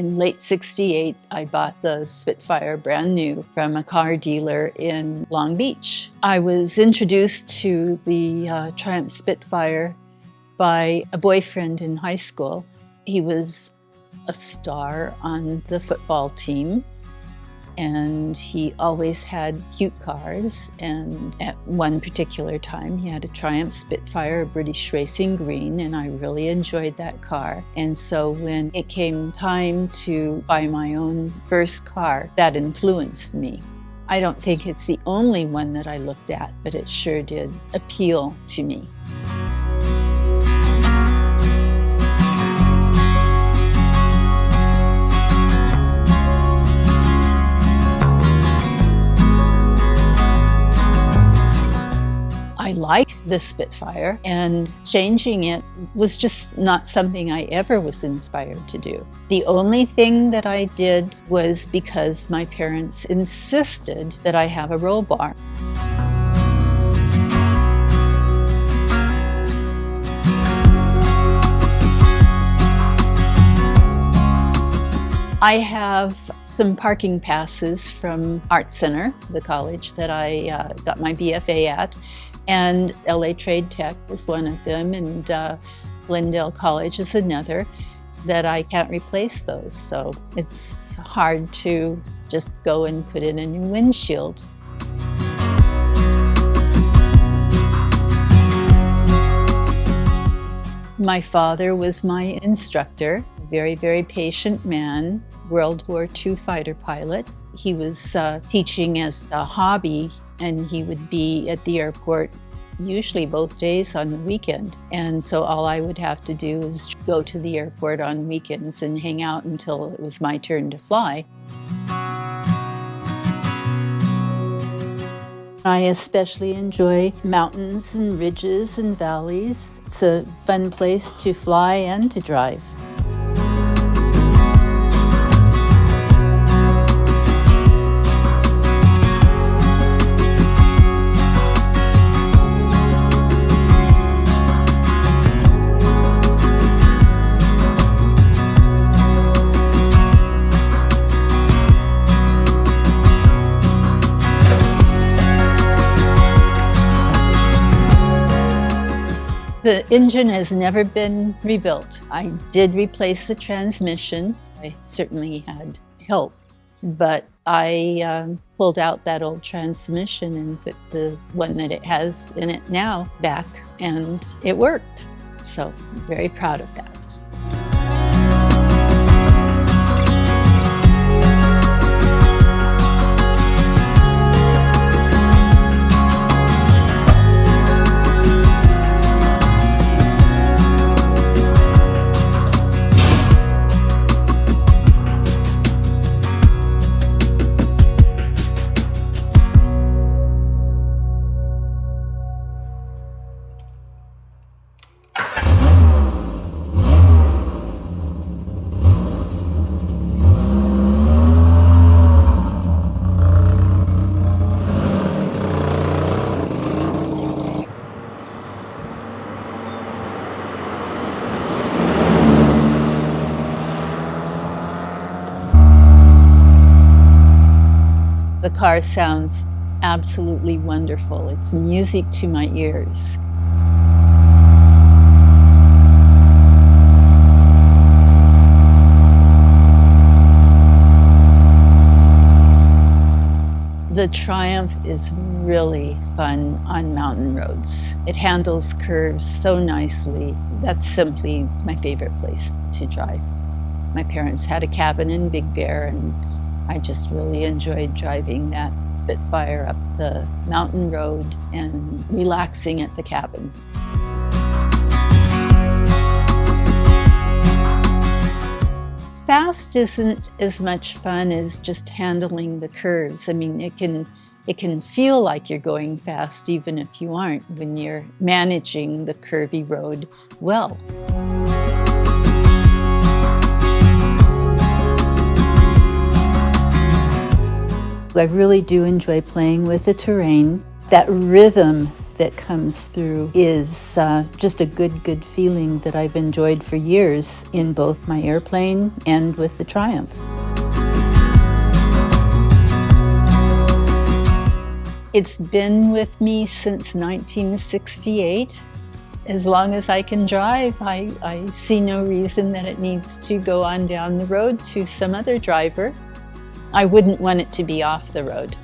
In late '68, I bought the Spitfire brand new from a car dealer in Long Beach. I was introduced to the Triumph Spitfire by a boyfriend in high school. He was a star on the football team, and he always had cute cars. And at one particular time, he had a Triumph Spitfire, a British Racing Green, and I really enjoyed that car. And so when it came time to buy my own first car, that influenced me. I don't think it's the only one that I looked at, but it sure did appeal to me. I like the Spitfire, and changing it was just not something I ever was inspired to do. The only thing that I did was because my parents insisted that I have a roll bar. I have some parking passes from Art Center, the college that I got my BFA at, and LA Trade Tech is one of them, and Glendale College is another, that I can't replace those. So it's hard to just go and put in a new windshield. My father was my instructor, a very, very patient man, World War II fighter pilot. He was teaching as a hobby, and he would be at the airport usually both days on the weekend. And so all I would have to do is go to the airport on weekends and hang out until it was my turn to fly. I especially enjoy mountains and ridges and valleys. It's a fun place to fly and to drive. The engine has never been rebuilt. I did replace the transmission. I certainly had help, but I pulled out that old transmission and put the one that it has in it now back, and it worked. So I'm very proud of that. The car sounds absolutely wonderful. It's music to my ears. The Triumph is really fun on mountain roads. It handles curves so nicely. That's simply my favorite place to drive. My parents had a cabin in Big Bear, and I just really enjoyed driving that Spitfire up the mountain road and relaxing at the cabin. Fast isn't as much fun as just handling the curves. I mean, it can feel like you're going fast even if you aren't, when you're managing the curvy road well. I really do enjoy playing with the terrain. That rhythm that comes through is just a good feeling that I've enjoyed for years in both my airplane and with the Triumph. It's been with me since 1968. As long as I can drive, I see no reason that it needs to go on down the road to some other driver. I wouldn't want it to be off the road.